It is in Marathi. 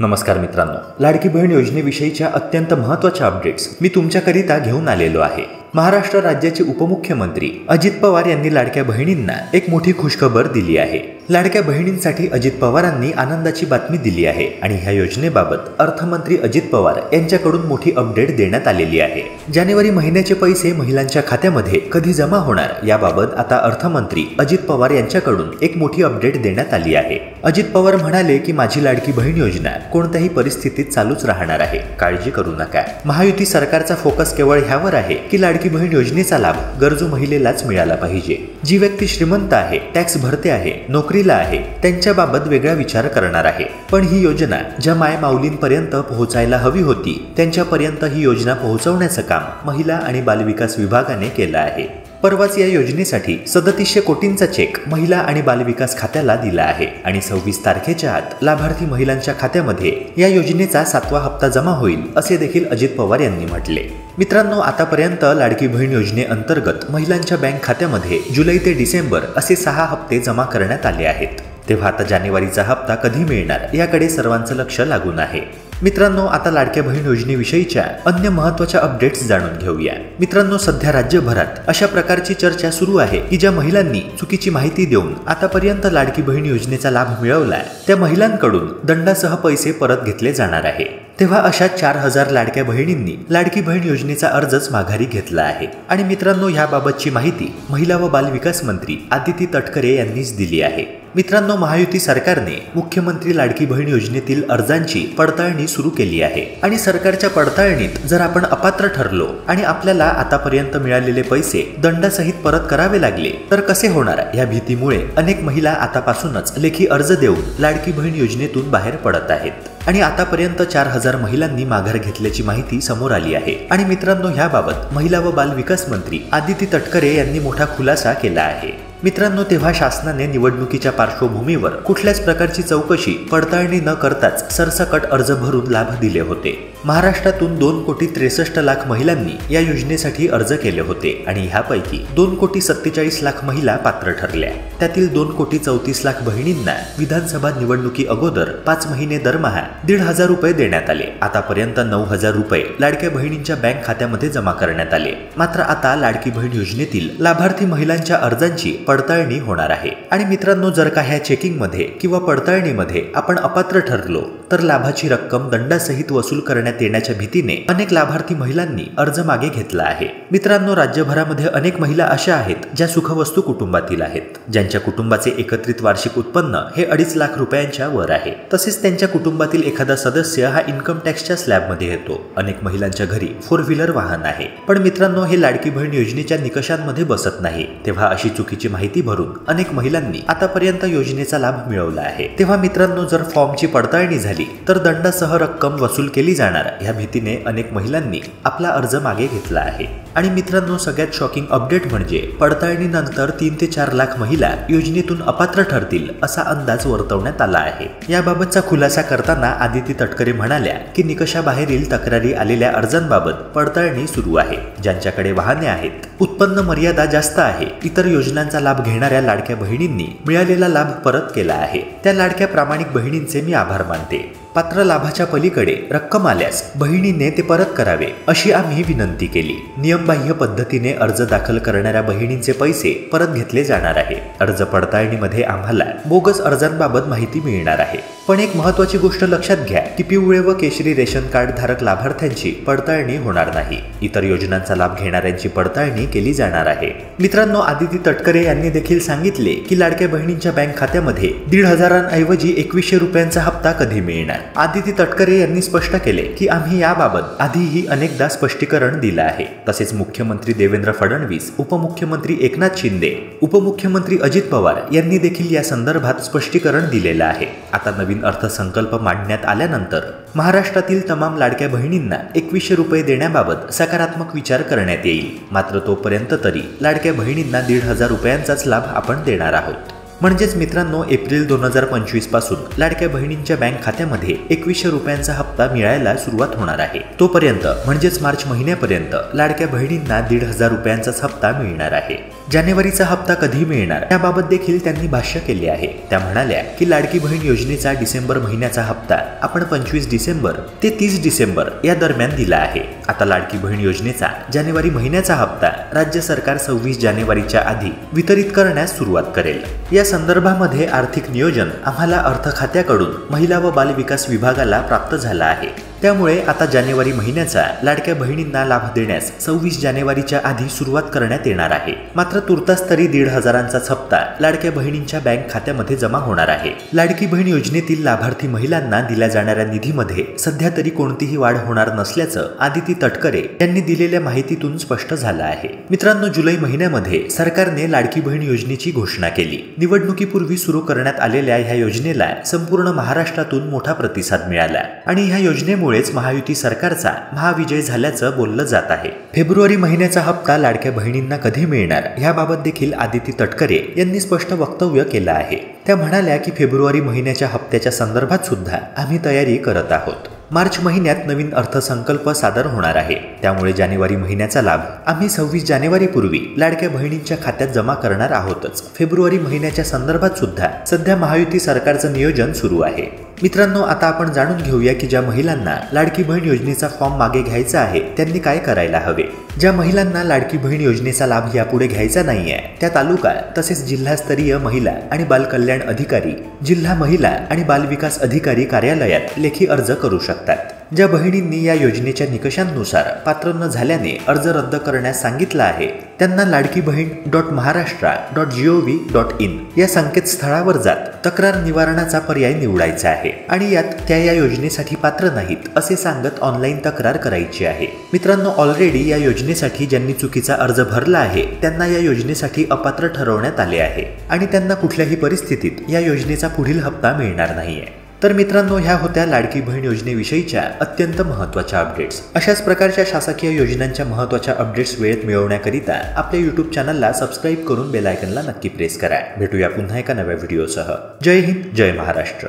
नमस्कार मित्रांनो, लाडकी बहीण योजनेविषयीच्या अत्यंत महत्त्वाच्या अपडेट्स मी तुमच्याकरिता घेऊन आलेलो आहे। महाराष्ट्र राज्याचे उपमुख्यमंत्री अजित पवार यांनी लाडक्या बहिणींना एक मोठी खुशखबर दिली आहे। लाडक्या बहिणींसाठी अजित पवारांनी आनंदाची बातमी दिली आहे आणि ह्या योजनेबाबत अर्थमंत्री अजित पवार यांच्याकडून मोठी अपडेट देण्यात आलेली आहे। जानेवारी महिन्याचे पैसे महिलांच्या खात्यामध्ये कधी जमा होणार याबाबत आता अर्थमंत्री अजित पवार यांच्याकडून एक मोठी अपडेट देण्यात आली आहे। अजित पवार म्हणाले की माझी लाडकी बहीण योजना कोणत्याही परिस्थितीत चालूच राहणार आहे, काळजी करू नका। महायुती सरकारचा फोकस केवळ ह्यावर आहे की लाडकी बहीण योजनेचा लाभ गरजू महिलेलाच मिळाला पाहिजे। जी व्यक्ती श्रीमंत आहे, टॅक्स भरते आहे, नोकरीला आहे, त्यांच्याबाबत वेगळा विचार करणार आहे। पण ही योजना ज्या मायमाऊलींपर्यंत पोहोचायला हवी होती त्यांच्यापर्यंत ही योजना पोहोचवण्याचं काम महिला आणि बालविकास विभागाने केलं आहे। परवाच या योजनेसाठी 3700 कोटींचा चेक महिला आणि बालविकास खात्याला दिला आहे आणि 26 तारखेच्या आत लाभार्थी महिलांच्या खात्यामध्ये या योजनेचा 7वा हप्ता जमा होईल असे देखील अजित पवार यांनी म्हटले। मित्रांनो, आतापर्यंत लाडकी बहीण योजनेअंतर्गत महिलांच्या बँक खात्यामध्ये जुलै ते डिसेंबर असे 6 हप्ते जमा करण्यात आले आहेत। तेव्हा आता जानेवारीचा हप्ता कधी मिळणार याकडे सर्वांचं लक्ष लागून आहे। मित्रांनो, आता लाडक्या बहीण योजनेविषयीच्या अन्य महत्त्वाच्या अपडेट्स जाणून घेऊया। मित्रांनो, सध्या राज्यभरात अशा प्रकारची चर्चा सुरू आहे की ज्या महिलांनी चुकीची माहिती देऊन आतापर्यंत लाडकी बहीण योजनेचा लाभ मिळवला त्या महिलांकडून दंडासह पैसे परत घेतले जाणार आहे। तेव्हा अशा 4000 लाडक्या बहिणींनी लाडकी बहीण योजनेचा अर्जच माघारी घेतला आहे आणि मित्रांनो, याबाबतची माहिती महिला व बालविकास मंत्री आदिती तटकरे यांनीच दिली आहे। मित्रांनो, महायुती सरकारने मुख्यमंत्री लाडकी बहीण योजनेतील अर्जांची पडताळणी सुरू केली आहे आणि सरकारच्या पडताळणीत जर आपण अपात्र ठरलो आणि आपल्याला आतापर्यंत मिळालेले पैसे दंडासहित परत करावे लागले तर कसे होणार या भीतीमुळे अनेक महिला आतापासूनच लेखी अर्ज देऊन लाडकी बहीण योजनेतून बाहेर पडत आहेत आणि आतापर्यंत 4000 महिलांनी माघार घेतल्याची माहिती समोर आली आहे। आणि मित्रांनो, ह्याबाबत महिला व बालविकास मंत्री आदिती तटकरे यांनी मोठा खुलासा केला आहे। मित्रांनो, तेव्हा शासनाने निवडणुकीच्या पार्श्वभूमीवर कुठल्याच प्रकारची चौकशी पडताळणी न करताच सरसकट अर्ज भरून लाभ दिले होते। महाराष्ट्रातून 2,63,00,000 महिलांनी या योजनेसाठी अर्ज केले होते आणि ह्यापैकी 2,47,00,000 महिला पात्र ठरल्या। त्यातील 2,34,00,000 बहिणींना विधानसभा निवडणुकी अगोदर 5 महिने दरमहा 1,500 रुपये देण्यात आले। आतापर्यंत 9,000 रुपये लाडक्या बहिणींच्या बँक खात्यामध्ये जमा करण्यात आले। मात्र आता लाडकी बहीण योजनेतील लाभार्थी महिलांच्या अर्जांची पडताळणी होणार आहे आणि मित्रांनो, जर का ह्या चेकिंगमध्ये किंवा पडताळणीमध्ये आपण अपात्र ठरलो तर लाभाची रक्कम दंडासहित वसूल करण्यात येण्याच्या भीतीने अनेक लाभार्थी महिलांनी अर्ज मागे घेतला आहे। मित्रांनो, राज्यभरामध्ये अनेक महिला अशा आहेत ज्या सुखवस्तू कुटुंबातील आहेत, ज्यांच्या कुटुंबाचे एकत्रित वार्षिक उत्पन्न हे 2.5 लाख रुपयांच्या वर आहे। तसेच त्यांच्या कुटुंबातील एखादा सदस्य हा इन्कम टॅक्सच्या स्लॅबमध्ये येतो। अनेक महिलांच्या घरी 4 व्हीलर वाहन आहे, पण मित्रांनो, हे लाडकी बहीण योजनेच्या निकषांमध्ये बसत नाही। तेव्हा अशी चुकीची माहिती भरून अनेक महिलांनी आतापर्यंत योजनेचा लाभ मिळवला आहे। तेव्हा मित्रांनो, जर फॉर्मची पडताळणी झाली तर दंडासह रक्कम वसूल केली जाणार या भीतीने अनेक महिलांनी आपला अर्ज मागे घेतला आहे। आणि मित्रांनो, सगळ्यात शॉकिंग अपडेट म्हणजे पडताळणीनंतर 3 ते 4 लाख महिला योजनेतून अपात्र ठरतील असा अंदाज वर्तवण्यात आला आहे। याबाबतचा खुलासा करताना आदिती तटकरे म्हणाल्या की निकषाबाहेरील तक्रारी आलेल्या अर्जांबाबत पडताळणी सुरू आहे। ज्यांच्याकडे वाहने आहेत, उत्पन्न मर्यादा जास्त आहे, इतर योजनांचा लाभ घेणाऱ्या लाडक्या बहिणींनी मिळालेला लाभ परत केला आहे, त्या लाडक्या प्रामाणिक बहिणींचे मी आभार मानते। पात्र लाभाच्या पलीकडे रक्कम आल्यास बहिणीने ते परत करावे अशी आम्ही विनंती केली। नियमबाह्य पद्धतीने अर्ज दाखल करणाऱ्या बहिणींचे पैसे परत घेतले जाणार आहे। अर्ज पडताळणीमध्ये आम्हाला बोगस अर्जांबाबत माहिती मिळणार आहे। पण एक महत्त्वाची गोष्ट लक्षात घ्या की पिवळे व केशरी रेशन कार्ड धारक लाभार्थ्यांची पडताळणी होणार नाही, इतर योजनांचा लाभ घेणाऱ्यांची पडताळणी केली जाणार आहे। मित्रांनो, आदिती तटकरे यांनी देखील सांगितले की लाडक्या बहिणींच्या बँक खात्यामध्ये 1,500 ऐवजी 2,100 रुपयांचा हप्ता कधी मिळणार। आदिती तटकरे यांनी स्पष्ट केले की आम्ही याबाबत आधीही अनेकदा स्पष्टीकरण दिलं आहे। तसेच मुख्यमंत्री देवेंद्र फडणवीस, उपमुख्यमंत्री एकनाथ शिंदे, उपमुख्यमंत्री अजित पवार यांनी देखील या संदर्भात स्पष्टीकरण दिलेलं आहे। आता नवीन अर्थसंकल्प मांडण्यात आल्यानंतर महाराष्ट्रातील तमाम लाडक्या बहिणींना 2,100 रुपये देण्याबाबत सकारात्मक विचार करण्यात येईल। मात्र तोपर्यंत तरी लाडक्या बहिणींना 1,500 रुपयांचाच लाभ आपण देणार आहोत। म्हणजेच मित्रांनो, एप्रिल 2025 पासून लाडक्या बहिणींच्या बँक खात्यामध्ये 2,100 रुपयांचा हप्ता मिळायला सुरुवात होणार आहे। तोपर्यंत म्हणजेच मार्च महिन्यापर्यंत लाडक्या बहिणींना 1,500 रुपयांचाच हप्ता मिळणार आहे। जानेवारीचा हप्ता कधी मिळणार याबाबत देखील त्यांनी भाष्य केले आहे। त्या म्हणाल्या की लाडकी बहीण योजनेचा डिसेंबर महिन्याचा हप्ता आपण 25 डिसेंबर ते 30 डिसेंबर या दरम्यान दिला आहे। आता लाडकी बहीण योजनेचा जानेवारी महिन्याचा हप्ता राज्य सरकार 26 जानेवारीच्या आधी वितरित करण्यास सुरुवात करेल। या संदर्भामध्ये आर्थिक नियोजन आम्हाला अर्थ खात्याकडून महिला व बाल विकास विभागाला प्राप्त झाला आहे। त्यामुळे आता जानेवारी महिन्याचा लाडक्या बहिणींना लाभ देण्यास 26 जानेवारीच्या आधी सुरुवात करण्यात येणार आहे। मात्र तुर्तास तरी 1,500चा हप्ता लाडक्या बहिणींच्या बँक खात्यामध्ये जमा होणार आहे। लाडकी बहीण योजनेतील लाभार्थी महिलांना दिल्या जाणाऱ्या निधीमध्ये सध्या तरी कोणतीही वाढ होणार नसल्याचं आदिती तटकरे यांनी दिलेल्या माहितीतून स्पष्ट झालं आहे। मित्रांनो, जुलै महिन्यामध्ये सरकारने लाडकी बहीण योजनेची घोषणा केली। निवडणुकीपूर्वी सुरू करण्यात आलेल्या ह्या योजनेला संपूर्ण महाराष्ट्रातून मोठा प्रतिसाद मिळाला आणि ह्या योजनेमुळे महायुती सरकारचा महाविजय झाल्याचं बोललं जात आहे। फेब्रुवारी महिन्याचा हप्ता लाडक्या बहिणींना कधी मिळणार याबाबत देखील आदिती तटकरे यांनी स्पष्ट वक्तव्य केलं आहे। त्या म्हणाल्या की फेब्रुवारी महिन्याच्या हप्त्याच्या संदर्भात सुद्धा आम्ही तयारी करत आहोत। मार्च महिन्यात नवीन अर्थसंकल्प सादर होणार आहे, त्यामुळे जानेवारी महिन्याचा लाभ आम्ही 26 जानेवारीपूर्वी लाडक्या बहिणींच्या खात्यात जमा करणार आहोतच। फेब्रुवारी महिन्याच्या संदर्भात सुद्धा सध्या महायुती सरकारचं नियोजन सुरू आहे। मित्रांनो, आता आपण जाणून घेऊया की ज्या महिलांना लाडकी बहीण योजनेचा फॉर्म मागे घ्यायचा आहे त्यांनी काय करायला हवे। ज्या महिलांना लाडकी बहीण योजनेचा लाभ यापुढे घ्यायचा नाहीये त्या तालुका तसेच जिल्हास्तरीय महिला आणि बाल कल्याण अधिकारी, जिल्हा महिला आणि बाल विकास अधिकारी कार्यालयात लेखी अर्ज करू शकतात। ज्या बहिणींनी या योजनेच्या निकषांनुसार पात्र न झाल्याने अर्ज रद्द करण्यास सांगितलं आहे त्यांना ladkibaheen.maharashtra.gov.in या संकेतस्थळावर जात तक्रार निवारणाचा पर्याय निवडायचा आहे आणि यात त्या या योजनेसाठी पात्र नाहीत असे सांगत ऑनलाईन तक्रार करायची आहे। मित्रांनो, ऑलरेडी या योजनेसाठी ज्यांनी चुकीचा अर्ज भरला आहे त्यांना या योजनेसाठी अपात्र ठरवण्यात आले आहे आणि त्यांना कुठल्याही परिस्थितीत या योजनेचा पुढील हप्ता मिळणार नाहीये। तर मित्रांनो, ह्या होत्या लाडकी बहीण योजनेविषयीच्या अत्यंत महत्त्वाच्या अपडेट्स। अशाच प्रकारच्या शासकीय योजनांच्या महत्त्वाच्या अपडेट्स वेळेत मिळवण्याकरिता आपल्या YouTube चॅनलला सबस्क्राईब करून बेल आयकॉनला नक्की प्रेस करा। भेटूया पुन्हा एका नव्या व्हिडिओसह। जय हिंद, जय महाराष्ट्र।